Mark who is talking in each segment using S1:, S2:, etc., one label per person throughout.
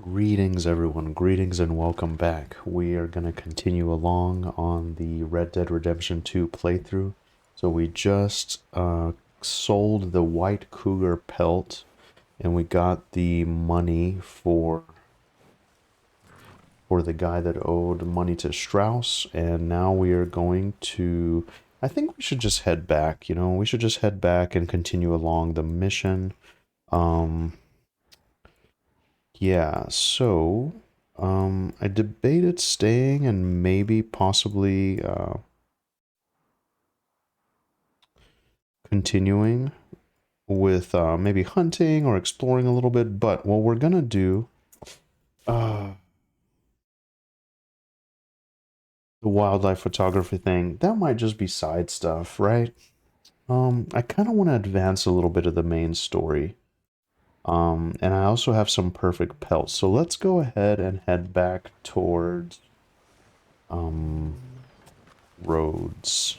S1: Greetings, everyone. Greetings and welcome back. We are going to continue along on the Red Dead Redemption 2 playthrough. So we just sold the White Cougar pelt, and we got the money for the guy that owed money to Strauss, and now we are going to... I think we should just head back, we should just head back and continue along the mission. Um, Yeah, so I debated staying and maybe possibly continuing with maybe hunting or exploring a little bit. But what we're gonna do, uh, the wildlife photography thing, that might just be side stuff, right? I kind of want to advance a little bit of the main story. And I also have some perfect pelts. So let's go ahead and head back towards um Rhodes.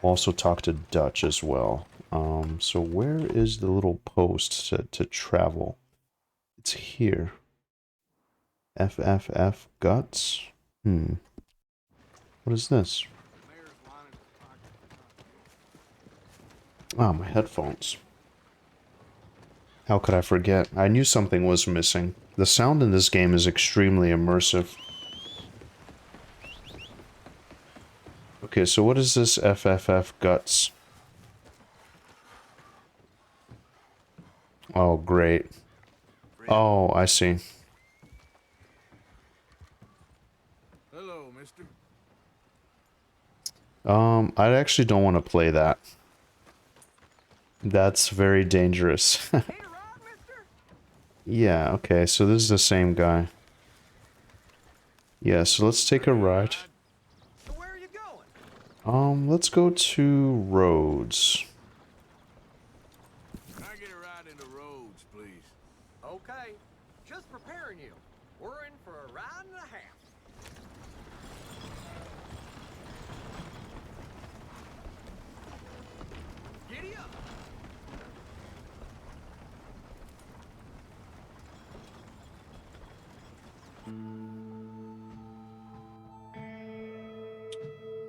S1: Also talk to Dutch as well. So where is the little post to travel? It's here. FFF guts? What is this? Ah, my headphones. How could I forget? I knew something was missing. The sound in this game is extremely immersive. Okay, so what is this FFF guts? Oh, great. Oh, I see.
S2: Hello, mister.
S1: I actually don't want to play that. That's very dangerous. Yeah, okay, so this is the same guy. Yeah, so let's take a ride.
S2: So where are you going?
S1: Let's go to Rhodes.
S2: Can I get a ride into Rhodes, please? Okay. Just preparing you. We're in for a ride and a half. Giddy up.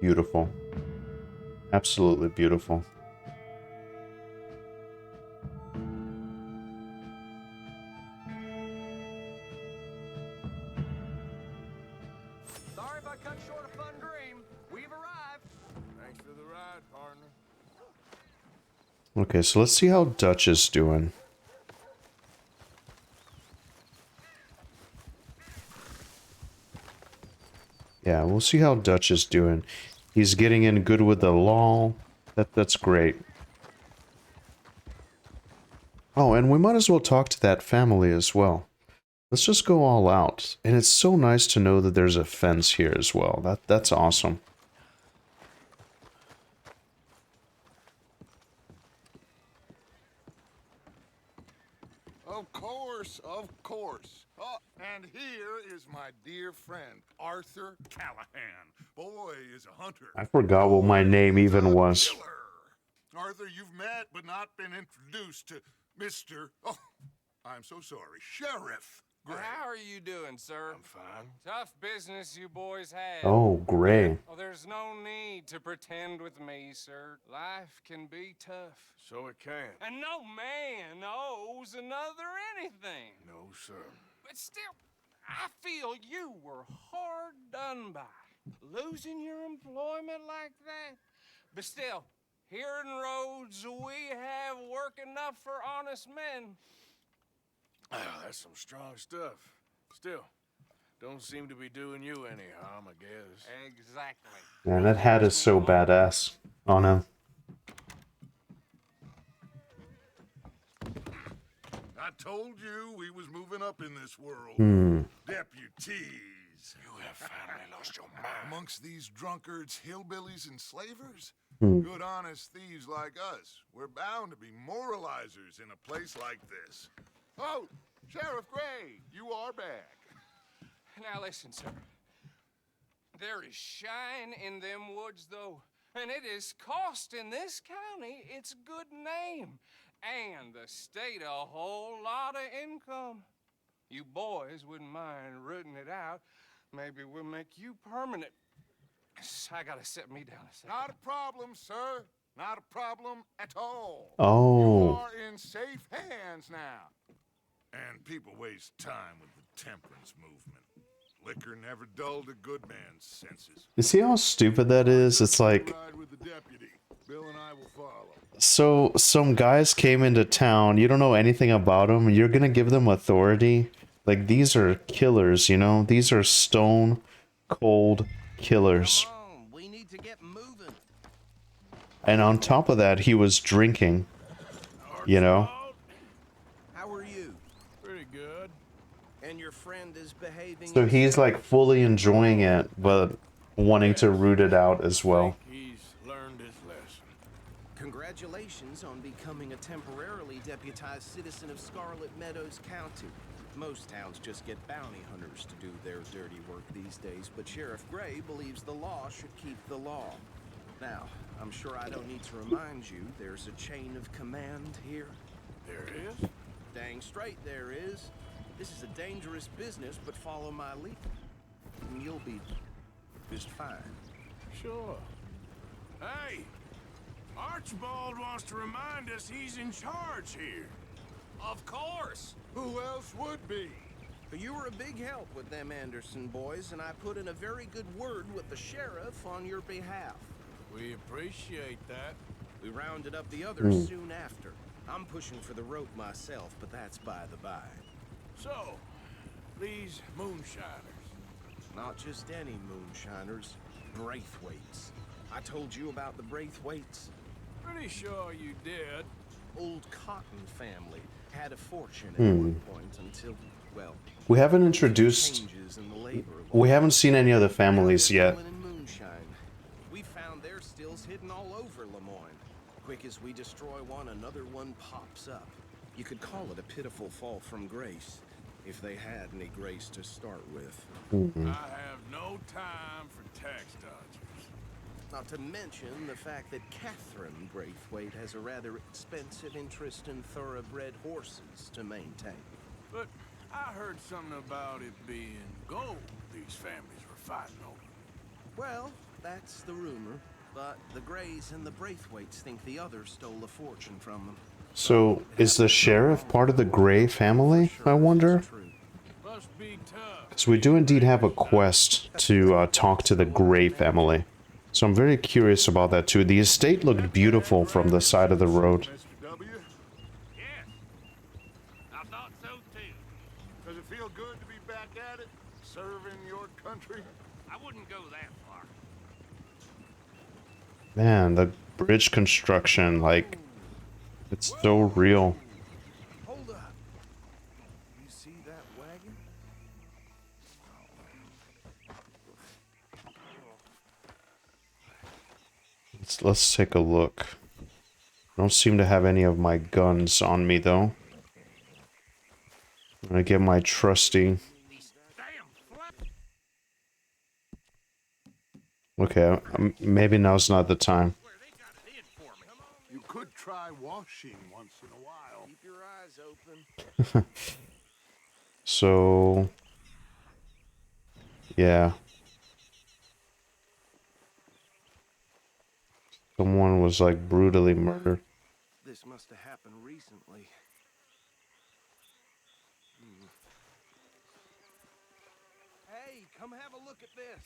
S1: Beautiful. Absolutely beautiful.
S2: Sorry if I cut short a fun dream. We've arrived. Thanks for the ride, partner.
S1: Okay, so let's see how Dutch is doing. Yeah, we'll see how Dutch is doing. He's getting in good with the law. That's great. Oh, and we might as well talk to that family as well. Let's just go all out. And it's so nice to know that there's a fence here as well. That's awesome.
S3: Of course, of course. Oh, and here is my dear friend, Arthur Callahan. Boy is a hunter.
S1: I forgot what my name
S3: Boy is
S1: even
S3: a
S1: was.
S3: killer. Arthur, you've met but not been introduced to Mr. Oh, I'm so sorry, Sheriff Gray.
S4: How are you doing, sir?
S3: I'm fine.
S4: Tough business you boys have.
S1: Oh, Gray.
S4: Oh, there's no need to pretend with me, sir. Life can be tough.
S2: So it can.
S4: And no man owes another anything.
S2: No, sir.
S4: But still, I feel you were hard done by. Losing your employment like that. But still, here in Rhodes, we have work enough for honest men.
S2: Ah, that's some strong stuff. Still, don't seem to be doing you any harm, I guess.
S4: Exactly.
S1: Man, that hat is so badass on him.
S3: I told you we was moving up in this world. Deputies.
S2: You have finally lost your mind.
S3: Amongst these drunkards, hillbillies, and slavers?
S1: Hmm.
S3: Good honest thieves like us. We're bound to be moralizers in a place like this. Oh, Sheriff Gray, you are back.
S4: Now listen, sir. There is shine in them woods, though, and it is costing this county its good name, and the state a whole lot of income. you boys wouldn't mind rooting it out, maybe we'll make you permanent. I gotta sit me down a second.
S3: Not a problem, sir. Not a problem at all.
S1: Oh.
S3: You are in safe hands now. And people waste time with the temperance movement. Liquor never dulled a good man's senses.
S1: You see how stupid that is? It's like,
S3: Ride with the deputy. Bill and I will follow.
S1: so some guys came into town, you don't know anything about them, you're gonna give them authority? Like, these are killers, you know? These are stone cold killers.
S5: Come on, we need to get moving.
S1: And on top of that, he was drinking, you know?
S2: Archibald?
S5: How are you?
S2: Pretty good.
S5: And your friend is behaving.
S1: So he's like fully enjoying it, but wanting to root it out as well.
S2: He's learned his lesson.
S5: Congratulations on becoming a temporarily deputized citizen of Scarlet Meadows County. Most towns just get bounty hunters to do their dirty work these days, but Sheriff Gray believes the law should keep the law. Now, I'm sure I don't need to remind you there's a chain of command here.
S2: There is?
S5: Dang straight there is. This is a dangerous business, but follow my lead, and you'll be just fine.
S2: Sure. Hey! Archibald wants to remind us he's in charge here.
S4: Of course.
S3: Who else would be?
S5: You were a big help with them Anderson boys, and I put in a very good word with the sheriff on your behalf.
S2: We appreciate that.
S5: We rounded up the others soon after. I'm pushing for the rope myself, but that's by the by.
S2: So, these moonshiners.
S5: Not just any moonshiners, Braithwaites. I told you about the Braithwaites.
S2: Pretty sure you did.
S5: Old Cotton family had a fortune at one point until, well,
S1: We haven't introduced,
S5: changes in the labor
S1: we haven't seen any other families yet.
S5: Stolen in moonshine. We found their stills hidden all over Lemoyne. Quick as we destroy one, another one pops up. You could call it a pitiful fall from grace, if they had any grace to start with.
S2: I have no time for tax dodgers.
S5: Not to mention the fact that Catherine Braithwaite has a rather expensive interest in thoroughbred horses to maintain.
S2: But I heard something about it being gold these families were fighting over.
S5: Well, that's the rumor, but the Greys and the Braithwaites think the others stole a fortune from them.
S1: So, is the sheriff part of the Gray family, I wonder?
S5: True.
S2: Must be tough.
S1: So we do indeed have a quest to talk to the Gray family. So I'm very curious about that too. The estate looked beautiful from the side of the road.
S3: Mr. W,
S2: Yes. I thought so too.
S3: does it feel good to be back at it? Serving your country?
S2: I wouldn't go that far.
S1: Man, the bridge construction, like, it's so real.
S5: Hold up. You see that wagon?
S1: Let's take a look. I don't seem to have any of my guns on me though. I'm gonna get my trusty. Okay, maybe now's not the time.
S3: You could try washing once in a while.
S5: Keep your eyes open.
S1: So, yeah. Someone was like brutally murdered.
S5: This must have happened recently. Hey, come have a look at this.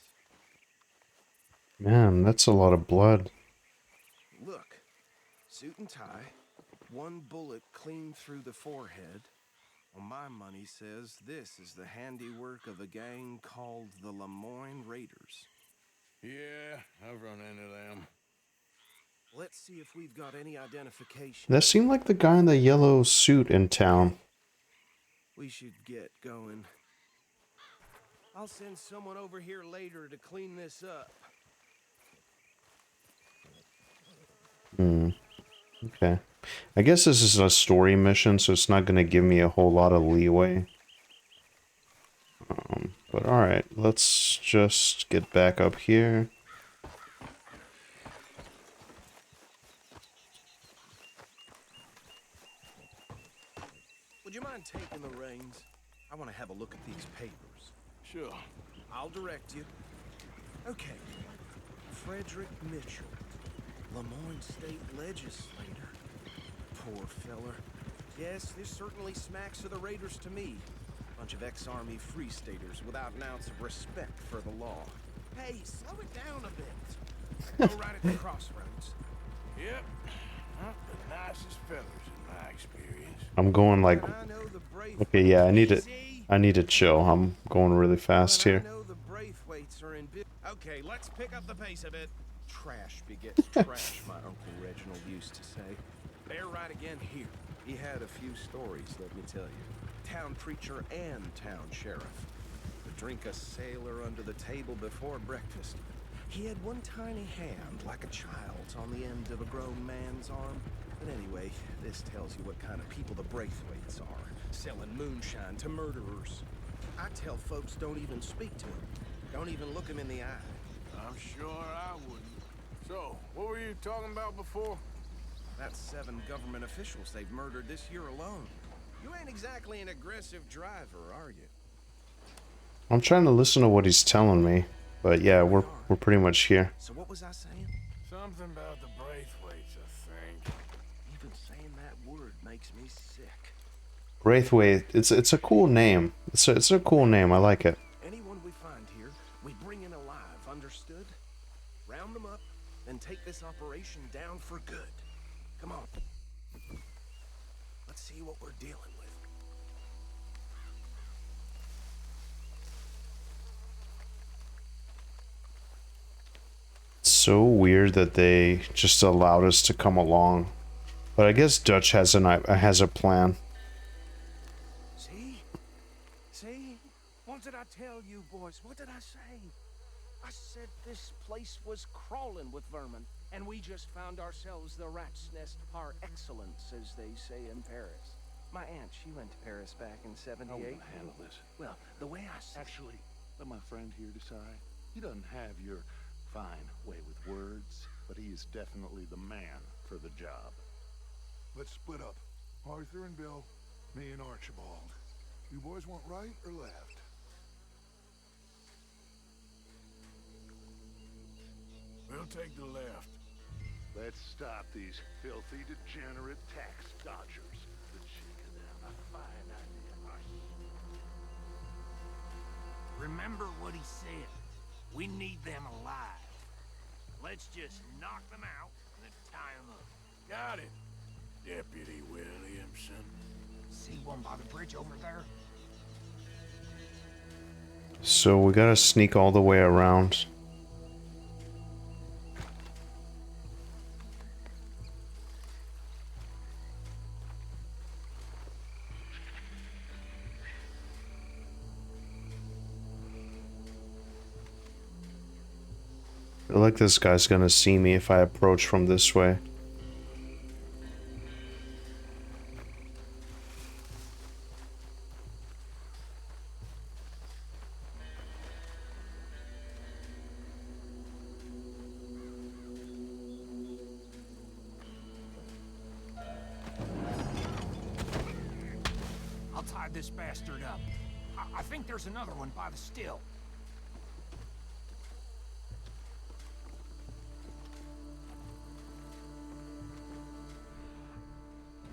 S1: Man, that's a lot of blood.
S5: Look, suit and tie, one bullet clean through the forehead. Well, my money says this is the handiwork of a gang called the Lemoyne Raiders.
S2: Yeah, I've run into them.
S5: Let's see if we've got any identification.
S1: That seemed like the guy in the yellow suit in town.
S5: We should get going. I'll send someone over here later to clean this up.
S1: Okay. I guess this is a story mission, so it's not going to give me a whole lot of leeway. But alright, let's just get back up here.
S5: Would you mind taking the reins? I want to have a look at these papers.
S2: Sure.
S5: I'll direct you. Okay. Frederick Mitchell, Lemoyne State Legislator. Poor feller. Yes, this certainly smacks of the Raiders to me. Bunch of ex-Army Free Staters without an ounce of respect for the law. Hey, slow it down a bit. Go right at the crossroads.
S2: Yep. Not the nicest fellas in my experience.
S1: I'm going like,
S5: But I know the
S1: okay, yeah,
S5: Braithwaites-
S1: I need to chill. I'm going really fast
S5: But I
S1: here.
S5: know the Braithwaites are in Okay, let's pick up the pace a bit. Trash begets trash, my Uncle Reginald used to say. They're right again here. He had a few stories, let me tell you. Town preacher and town sheriff. Would drink a sailor under the table before breakfast. He had one tiny hand, like a child's, on the end of a grown man's arm. But anyway, this tells you what kind of people the Braithwaites are. Selling moonshine to murderers. I tell folks don't even speak to him. Don't even look him in the eye.
S2: I'm sure I wouldn't. So, what were you talking about before?
S5: That's 7 government officials they've murdered this year alone. You ain't exactly an aggressive driver, are you?
S1: I'm trying to listen to what he's telling me, but yeah, we're pretty much here.
S5: So what was I saying?
S2: Something about the Braithwaites, I think.
S5: Even saying that word makes me sick.
S1: Braithwaite, it's a cool name. It's a cool name. I like it.
S5: Anyone we find here, we bring in alive, understood? Round them up, and take this operation down for good. Come on. Let's see what we're dealing with.
S1: It's so weird that they just allowed us to come along. But I guess Dutch has a plan.
S5: See? See? What did I tell you, boys? What did I say? I said this place was crawling with vermin, and we just found ourselves the rat's nest par excellence, as they say in Paris. My aunt, she went to Paris back in '78.
S6: How will I handle this?
S5: Well, the way I see
S6: Actually, let my friend here decide. He doesn't have your fine way with words, but he is definitely the man for the job.
S3: Let's split up. Arthur and Bill, me and Archibald. You boys want right or left?
S2: We'll take the left.
S6: Let's stop these filthy, degenerate tax dodgers. The chick of them, a fine idea.
S7: Remember what he said. We need them alive. Let's just knock them out and then tie them up.
S2: Got it, Deputy Williamson.
S7: See one by the bridge over there?
S1: So we gotta sneak all the way around. I feel like this guy's gonna see me if I approach from this way.
S7: I'll tie this bastard up. I think there's another one by the still.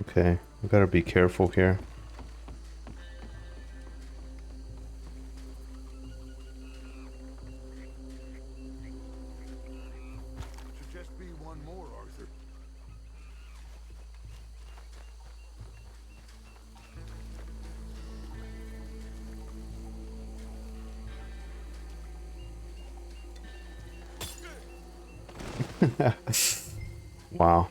S1: Okay, we gotta be careful here.
S3: Should just be one more, Arthur.
S1: Wow.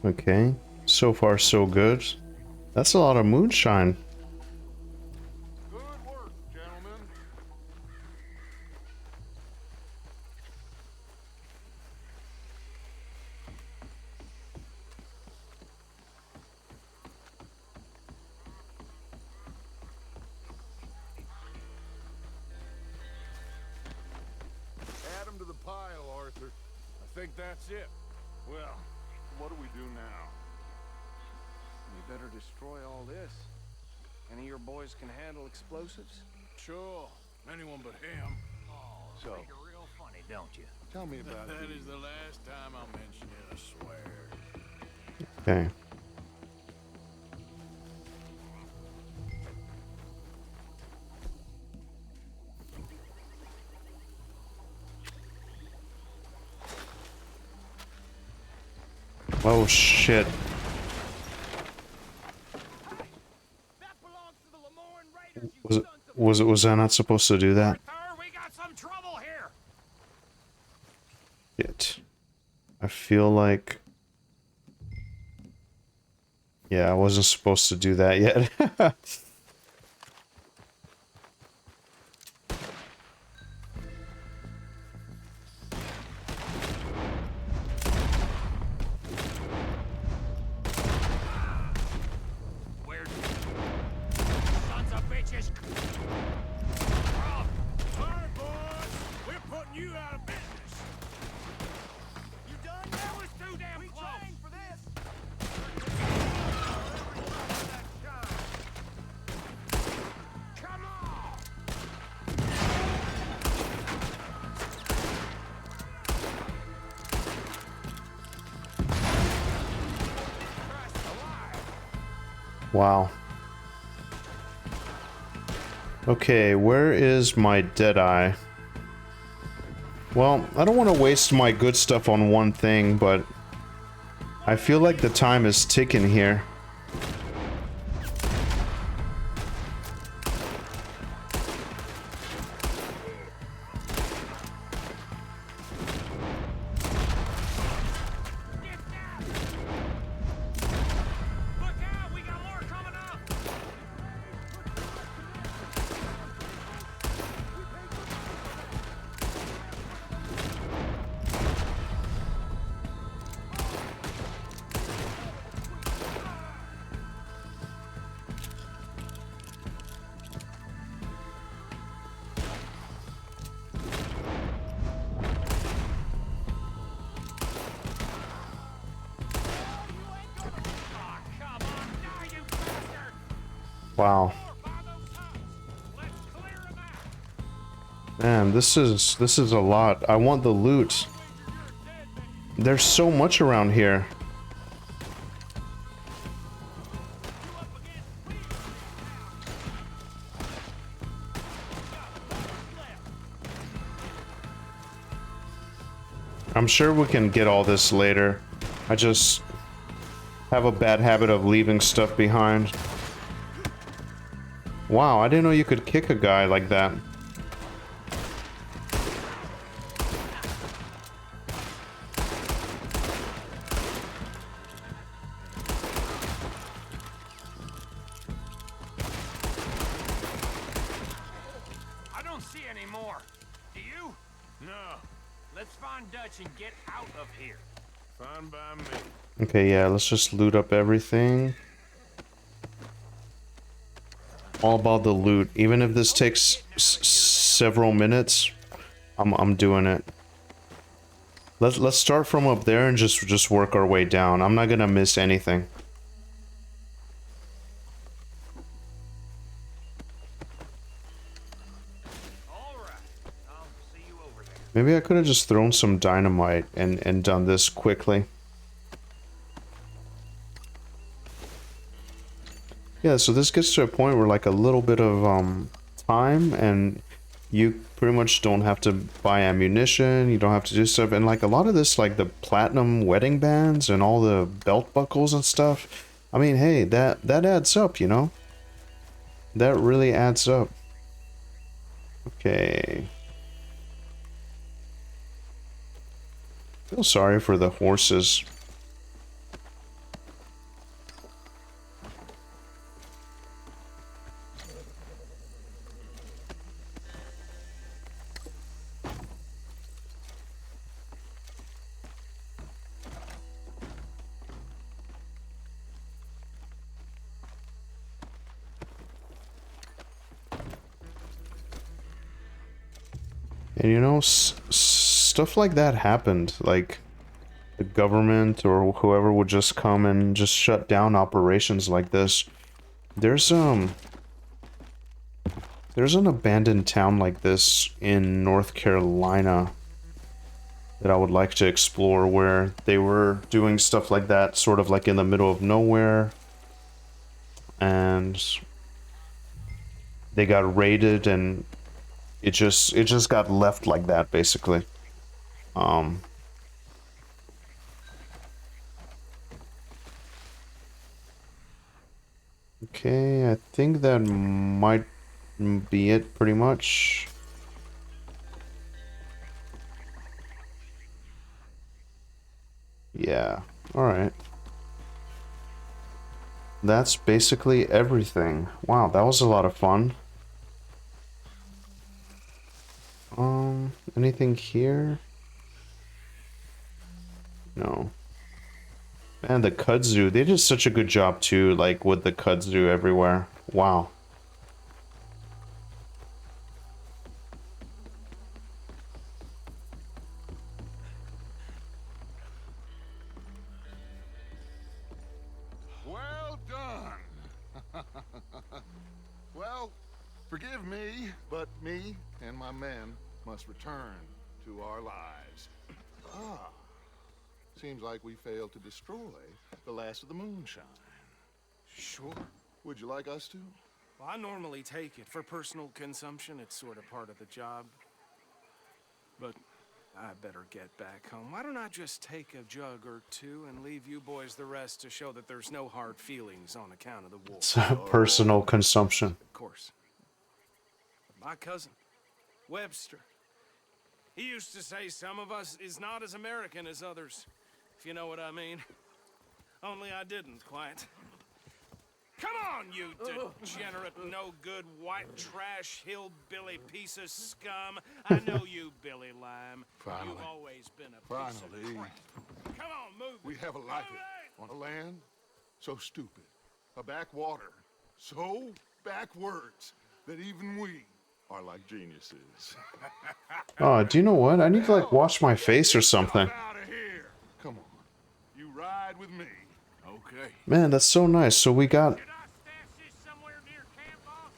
S1: Okay, so far so good. That's a lot of moonshine.
S3: Good work, gentlemen.
S2: think that's it.
S3: Well, what do we do now?
S5: We better destroy all this. Any of your boys can handle explosives?
S2: Sure. Anyone but him.
S7: Oh,
S6: So-
S7: think you're real funny, don't you?
S6: Tell me about
S2: That
S6: the...
S2: is the last time I'll mention it, I swear.
S1: Okay. Oh shit.
S7: That belongs to the Lemoyne Raiders, you
S1: Was it
S7: sons of...
S1: was I not supposed to do that?
S7: Arthur, we got some trouble here.
S1: Shit. I feel like... Yeah, I wasn't supposed to do that yet.
S7: Where's... Sons of bitches.
S2: Alright, boys. We're putting you out of business.
S7: You done? That was too damn close.
S5: For this.
S7: Come on.
S1: Wow. Okay, where is my Deadeye? Well, I don't want to waste my good stuff on one thing, but I feel like the time is ticking here.
S7: Get down. Look out, we got more coming up. Oh, come on, die, you bastard!
S1: Wow.
S7: More by those huts. Let's clear 'em out.
S1: Man, this is a lot. I want the loot. There's so much around here. I'm sure we can get all this later. I just have a bad habit of leaving stuff behind. Wow, I didn't know you could kick a guy like that.
S7: I don't see any more. Do you?
S2: No.
S7: Let's find Dutch and get out of here.
S2: Fine by me.
S1: Okay, yeah, let's just loot up everything. All about the loot. Even if this takes several minutes, I'm doing it. Let's start from up there and just work our way down. I'm not gonna miss anything.
S7: All right. I'll see you over there.
S1: Maybe I could have just thrown some dynamite and done this quickly. Yeah, so this gets to a point where like a little bit of time and you pretty much don't have to buy ammunition, you don't have to do stuff, and like a lot of this, like the platinum wedding bands and all the belt buckles and stuff, I mean, hey, that adds up, you know? That really adds up. Okay. Feel sorry for the horses. And you know, stuff like that happened. Like, the government or whoever would just come and just shut down operations like this. There's an abandoned town like this in North Carolina that I would like to explore, where they were doing stuff like that, sort of like in the middle of nowhere, and they got raided and it just got left like that, basically. Okay, I think that might be it pretty much. Yeah, alright. That's basically everything. Wow, that was a lot of fun. Anything here? No. Man, the kudzu, they did such a good job too, like with the kudzu everywhere. Wow.
S3: Well done. Well, forgive me, but me and my men must return to our lives. Ah. Seems like we failed to destroy the last of the moonshine.
S5: Sure.
S3: Would you like us to?
S5: Well, I normally take it for personal consumption. It's sort of part of the job. But I better get back home. Why don't I just take a jug or two and leave you boys the rest to show that there's no hard feelings on account of the war?
S1: It's personal consumption.
S5: Of course. My cousin, Webster, he used to say some of us is not as American as others, if you know what I mean. Only I didn't quite. Come on, you degenerate, no-good, white trash, hillbilly piece of scum. I know you, Billy Lime.
S3: Finally.
S5: You've always been a piece of
S3: Finally.
S5: crap. Come on, move
S3: We
S5: it.
S3: have a life on a land so stupid, a backwater so backwards that even we are like geniuses.
S1: Oh, do you know what? I need to like wash my face or something.
S3: Out of here! Come on, you ride with me.
S2: Okay.
S1: Man, that's so nice. So we got...
S7: Should I stash this somewhere near camp, boss?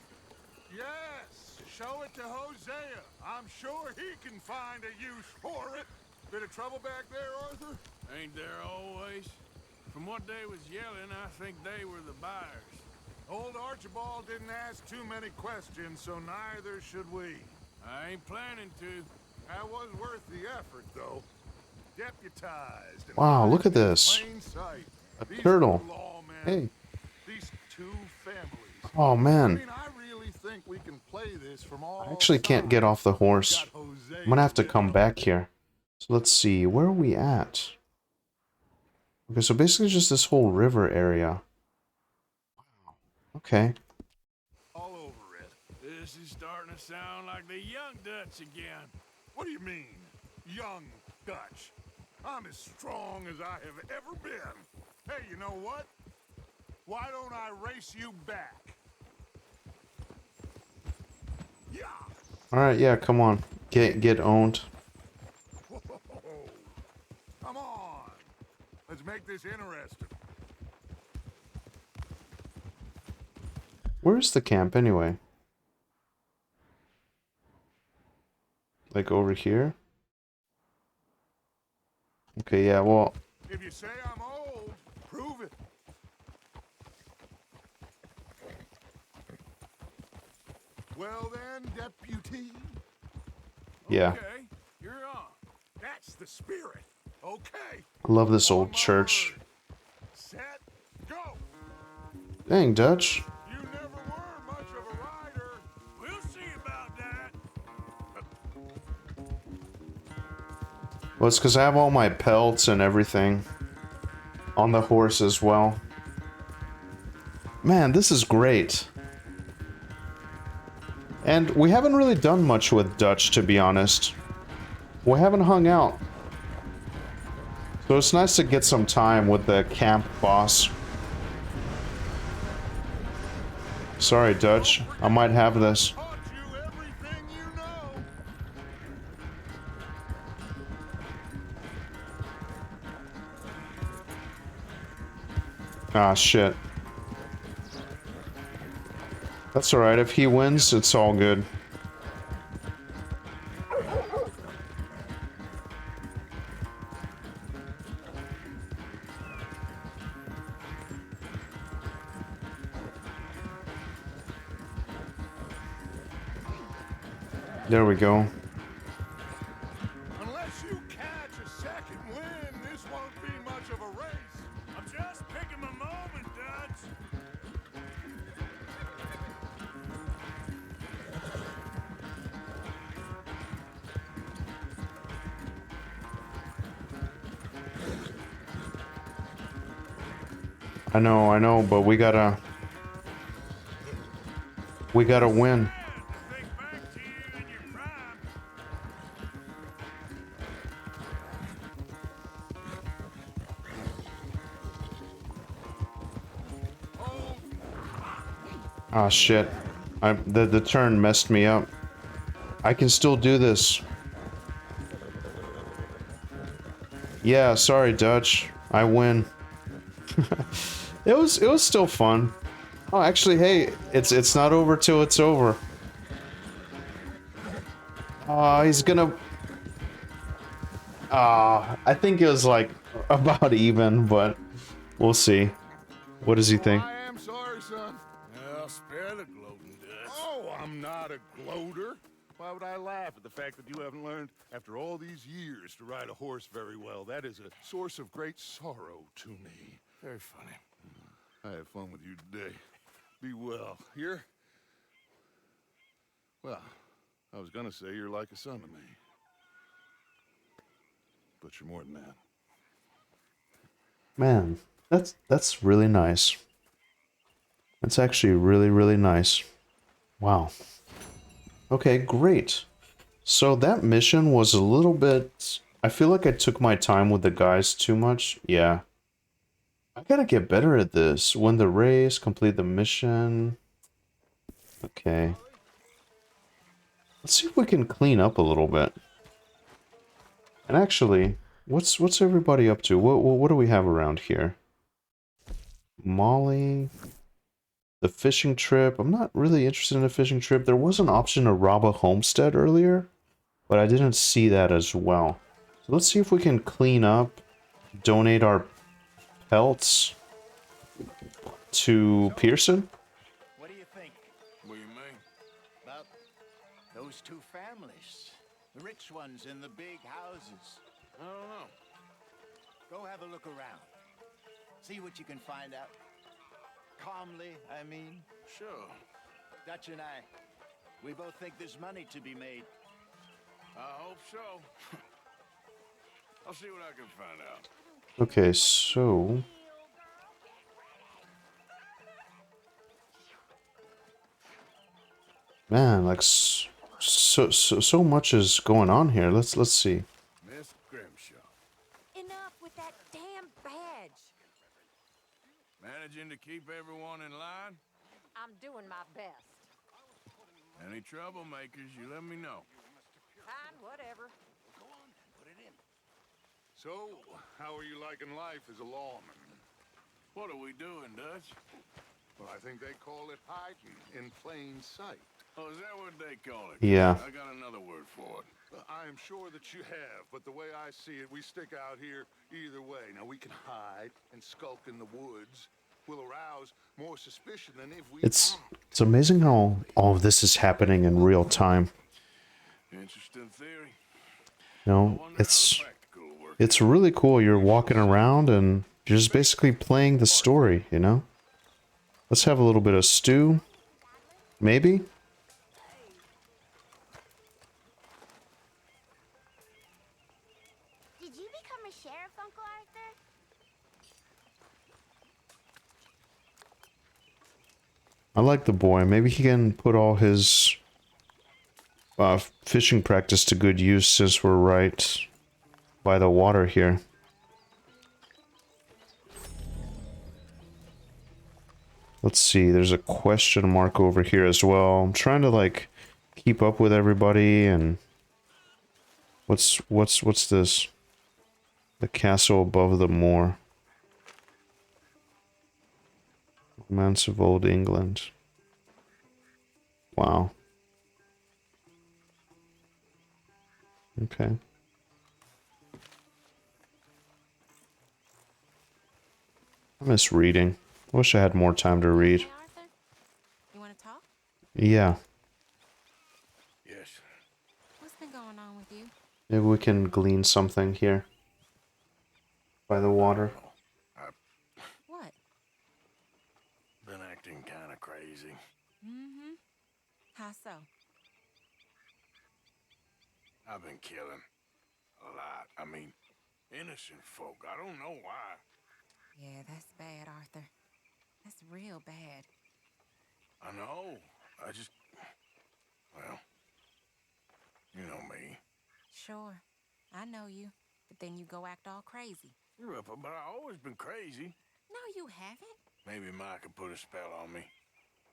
S3: Yes, show it to Hosea. I'm sure he can find a use for it. Bit of trouble back there, Arthur?
S2: Ain't there always? From what they was yelling, I think they were the buyers.
S3: Old Archibald didn't ask too many questions, so neither should we.
S2: I ain't planning to.
S3: That was worth the effort, though. Deputized. and
S1: Wow, look at
S3: hiding in
S1: this.
S3: plain sight.
S1: A
S3: These
S1: turtle.
S3: two lawmen,
S1: Hey.
S3: These two families.
S1: Oh,
S3: I
S1: man.
S3: mean, I really think we can play this from all
S1: I actually can't get off the horse.
S3: Got Hosea
S1: I'm gonna have to
S3: bit
S1: come
S3: on.
S1: back here. So let's see, where are we at? Okay, so basically just this whole river area. Wow. Okay.
S3: All over it.
S2: This is starting to sound like the young Dutch again.
S3: What do you mean, young Dutch? I'm as strong as I have ever been. Hey, you know what? Why don't I race you back? Yeah.
S1: Alright, yeah, come on. Get owned.
S3: Whoa. Come on. Let's make this interesting.
S1: Where's the camp anyway? Like over here? Okay, yeah, well,
S3: If you say I'm old, prove it. Well then, deputy.
S1: yeah.
S2: Okay, you're on.
S3: That's the spirit. Okay.
S1: I love this
S3: On
S1: old
S3: my
S1: church.
S3: word. Set, go.
S1: Dang, Dutch.
S3: You never were much of a rider.
S2: We'll see about that.
S1: Well, it's because I have all my pelts and everything on the horse as well. Man, this is great. And we haven't really done much with Dutch, to be honest. We haven't hung out. So it's nice to get some time with the camp boss. Sorry, Dutch. I might have this.
S3: Taught you everything you know.
S1: Ah, shit. That's alright. If he wins, it's all good. There we go.
S3: Unless you catch a second win, this won't be much of a race.
S7: I'm just picking my moment, Dutch.
S1: I know, but we gotta win.
S7: Think back to you in your prime.
S1: Ah, shit. The turn messed me up. I can still do this. Yeah, sorry, Dutch. I win. It was still fun. Oh, actually, hey, it's not over till it's over. He's gonna. I think it was like about even, but we'll see. What does he think?
S3: I am sorry, son.
S2: Well, spare the gloating, Dutch.
S3: Oh, I'm not a gloater. Why would I laugh at the fact that you haven't learned, after all these years, to ride a horse very well? That is a source of great sorrow to me.
S2: Very funny.
S3: I had fun with you today. Be well. Here? Well, I was gonna say you're like a son to me. But you're more than that.
S1: Man, that's really nice. That's actually really, really nice. Wow. Okay, great. So that mission was a little bit... I feel like I took my time with the guys too much. Yeah. I gotta get better at this. Win the race, complete the mission. Okay. Let's see if we can clean up a little bit. And actually, what's everybody up to? What do we have around here? Molly... The fishing trip. I'm not really interested in a fishing trip. There was an option to rob a homestead earlier, but I didn't see that as well. So let's see if we can clean up, donate our pelts to Pearson.
S8: What do you think
S2: What do you mean?
S8: about those two families? The rich ones in the big houses.
S2: I don't know.
S8: Go have a look around. See what you can find out. Calmly, I mean.
S2: Sure.
S8: Dutch and I, we both think there's money to be made.
S2: I hope so. I'll see what I can find out.
S1: Okay, so... Man, like, so much is going on here. Let's see.
S2: Miss Grimshaw.
S9: Enough with that damn badge.
S2: Managing to keep everyone in line?
S9: I'm doing my best.
S2: Any troublemakers, you let me know.
S9: Fine, whatever.
S3: So, how are you liking life as a lawman?
S2: What are we doing, Dutch?
S3: Well, I think they call it hiding in plain sight.
S2: Oh, is that what they call it?
S1: Yeah.
S2: I got another word for it.
S3: I am sure that you have, but the way I see it, we stick out here either way. Now, we can hide and skulk in the woods. We'll arouse more suspicion than if we...
S1: It's amazing how all of this is happening in real time.
S2: Interesting theory.
S1: You know, it's really cool. You're walking around and you're just basically playing the story, you know? Let's have a little bit of stew. Maybe?
S10: Did you become a sheriff, Uncle Arthur?
S1: I like the boy. Maybe he can put all his fishing practice to good use since we're right by the water here. Let's see, there's a question mark over here as well. I'm trying to like keep up with everybody. And what's this? The castle above the moor. Romance of Old England. Wow. Okay. I miss reading. Wish I had more time to read.
S11: Hey, Arthur, you want to talk?
S1: Yeah.
S2: Yes.
S11: What's been going on with you?
S1: Maybe we can glean something here. By the water.
S11: What?
S2: Been acting kind of crazy.
S11: Mm-hmm. How so?
S2: I've been killing. A lot. I mean, innocent folk. I don't know why.
S11: Yeah, that's bad, Arthur. That's real bad.
S2: I know. I just... Well... You know me.
S11: Sure, I know you. But then you go act all crazy.
S2: But I've always been crazy.
S11: No, you haven't.
S2: Maybe Mike could put a spell on me.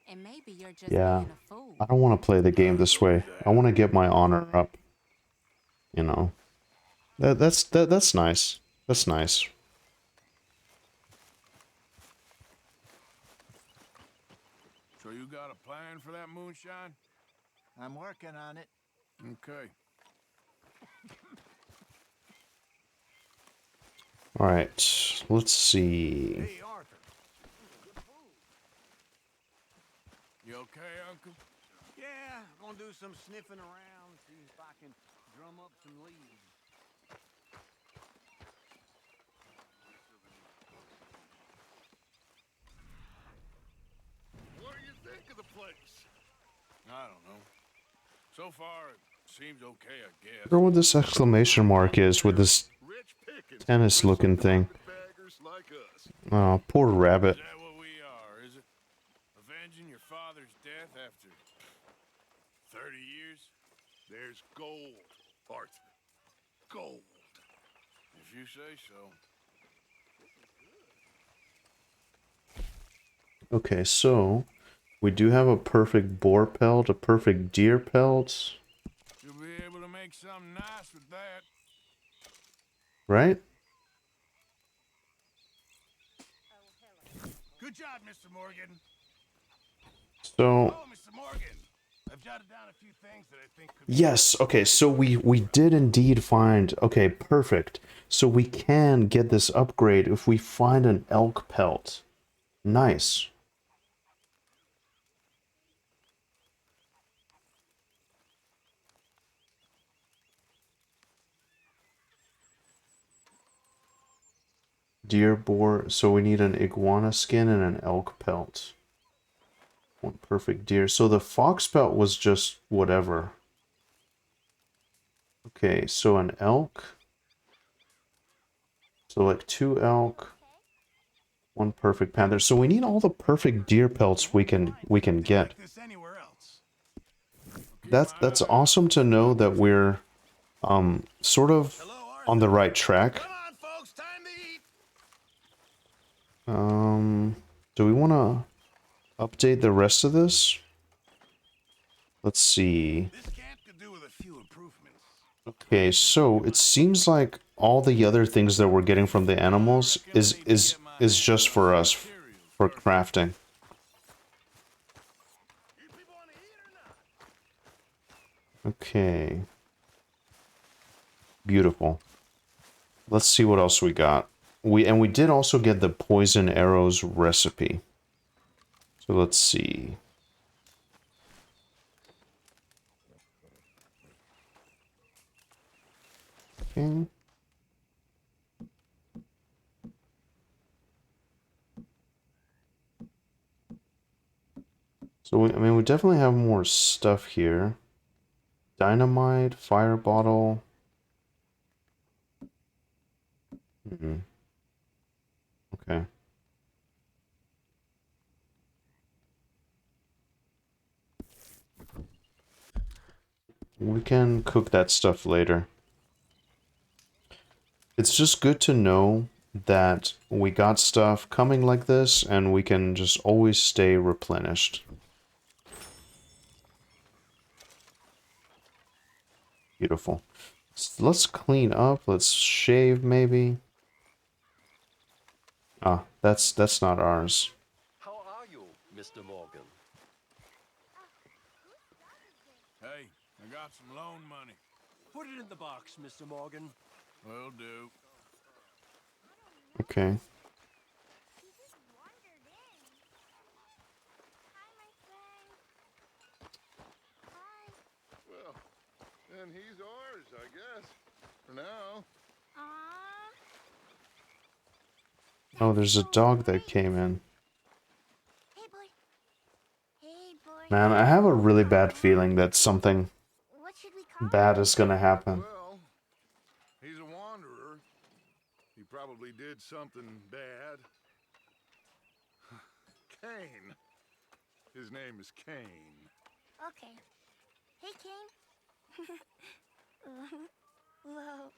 S11: And maybe you're just
S1: Yeah.
S11: being a fool.
S1: I don't want to play the game this way. I want to get my honor up. You know. That's nice. That's nice.
S2: So you got a plan for that moonshine?
S8: I'm working on it.
S2: Okay.
S1: All right. Let's see.
S2: Hey, Arthur. You okay, Uncle?
S7: Yeah, gonna do some sniffing around, see if I can drum up some leads.
S3: What do you think of the place?
S2: I don't know. So far, it seems okay, I
S1: I
S2: guess.
S1: wonder what this exclamation mark is with this
S3: Rich pickings.
S1: tennis-looking thing.
S3: Baggers like us.
S1: Oh, poor rabbit.
S2: Is that what we are, is it? Avenging your father's death after 30 years?
S3: There's gold, Arthur. Gold.
S2: If you say so.
S1: Okay, so we do have a perfect boar pelt, a perfect deer pelt,
S2: You'll be able to make something nice with that.
S1: right?
S7: Good job, Mr. Morgan.
S1: So
S7: Oh, Mr. Morgan. I've jotted down a few things that I think could be...
S1: yes, okay, so we did indeed find, okay, perfect. So we can get this upgrade if we find an elk pelt. Nice. Deer, boar, so we need an iguana skin and an elk pelt. One perfect deer. So the fox pelt was just whatever. Okay, so an elk. So like 2 elk, 1 perfect panther. So we need all the perfect deer pelts we can get.
S7: This anywhere else.
S1: That's awesome to know that we're sort of on the right track.
S7: Come on, folks, time to eat.
S1: Do we want to update the rest of this? Let's see.
S7: This camp could do with a few improvements.
S1: Okay, so it seems like all the other things that we're getting from the animals is just for us, for crafting. Okay. Beautiful. Let's see what else we got. We did also get the poison arrows recipe. So let's see. Okay. So I mean, we definitely have more stuff here. Dynamite, fire bottle. Okay. We can cook that stuff later. It's just good to know that we got stuff coming like this and we can just always stay replenished. Beautiful. So let's clean up. Let's shave maybe. Ah, that's not ours.
S12: How are Mr. Morgan.
S2: Hey, I got some loan money.
S7: Put it in the box, Mr. Morgan.
S2: Will do.
S1: Okay.
S3: Well, then he's ours, I guess. For now.
S1: Oh, there's a dog that came in.
S10: Hey, boy. Hey, boy.
S1: Man, I have a really bad feeling that something
S10: What should we call
S1: bad is gonna happen.
S3: Well, he's a wanderer. He probably did something bad. Cain. His name is Cain.
S10: Okay. Hey, Cain. Whoa.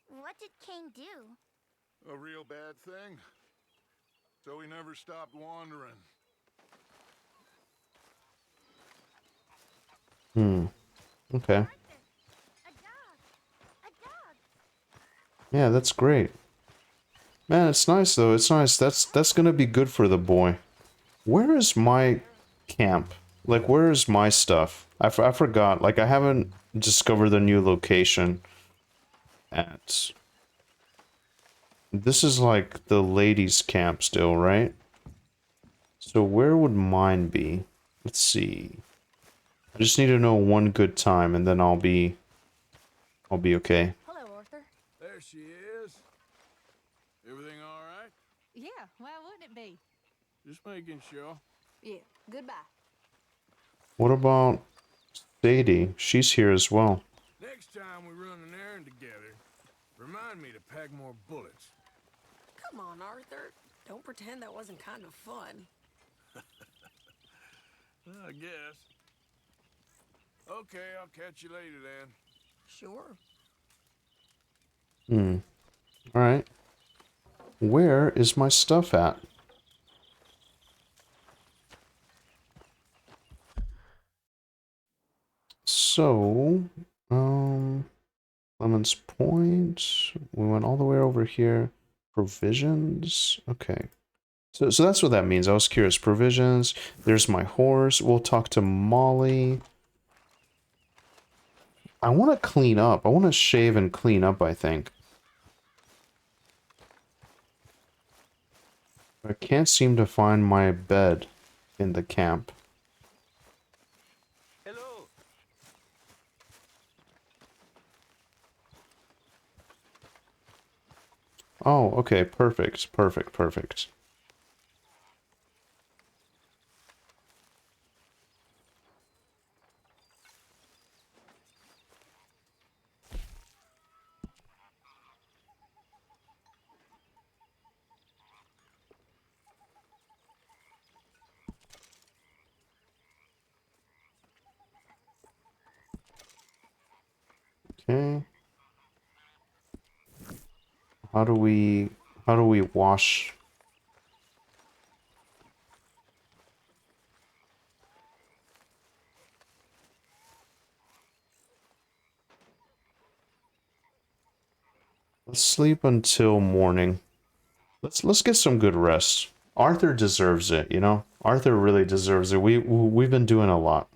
S10: What did Cain do?
S3: A real bad thing. So he never stopped wandering.
S1: Okay.
S10: A dog. A dog.
S1: Yeah, that's great. Man, it's nice though. It's nice. That's gonna be good for the boy. Where is my camp? Like, where is my stuff? I forgot. Like, I haven't discovered the new location. At... This is like the ladies' camp still, right? So where would mine be? Let's see. I just need to know one good time, and then I'll be okay.
S9: Hello, Arthur.
S2: There she is. Everything all right?
S9: Yeah, why wouldn't it be?
S2: Just making sure.
S9: Yeah, goodbye.
S1: What about Sadie? She's here as well.
S2: Next time we run an errand together, remind me to pack more bullets.
S13: Come on, Arthur. Don't pretend that wasn't kind of fun.
S2: I guess. Okay, I'll catch you later then.
S13: Sure.
S1: Alright. Where is my stuff at? So, Lemon's Point. We went all the way over here. Provisions. Okay. So that's what that means. I was curious. Provisions. There's my horse. We'll talk to Molly. I want to clean up. I want to shave and clean up, I think. I can't seem to find my bed in the camp.
S12: Hello.
S1: Oh, okay. Perfect. Perfect. Perfect. Okay. How do we wash? Let's sleep until morning. Let's get some good rest. Arthur deserves it, you know? Arthur really deserves it. We've been doing a lot.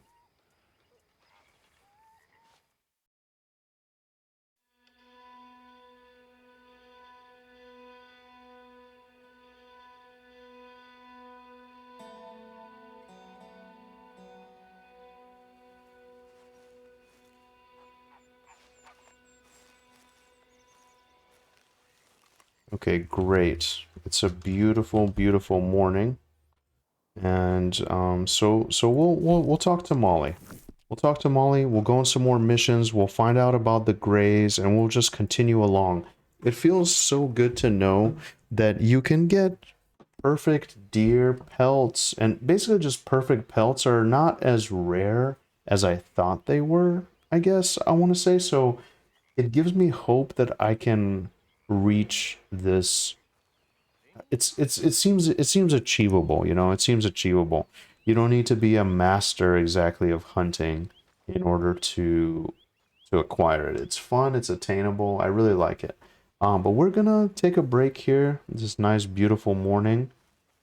S1: Okay, great. It's a beautiful, beautiful morning. And so we'll talk to Molly. We'll talk to Molly, we'll go on some more missions, we'll find out about the Greys, and we'll just continue along. It feels so good to know that you can get perfect deer pelts, and basically just perfect pelts are not as rare as I thought they were, I guess I want to say. So it gives me hope that I can reach this. It seems achievable, you know. It seems achievable. You don't need to be a master exactly of hunting in order to acquire it. It's fun, it's attainable. I really like it. But we're gonna take a break here. This nice beautiful morning,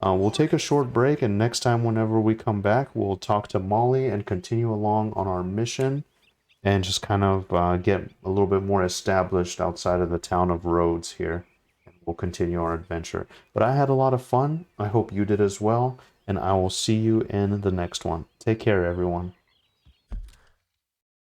S1: We'll take a short break, and next time, whenever we come back, we'll talk to Molly and continue along on our mission and just kind of get a little bit more established outside of the town of Rhodes here. And we'll continue our adventure. But I had a lot of fun. I hope you did as well. And I will see you in the next one. Take care, everyone.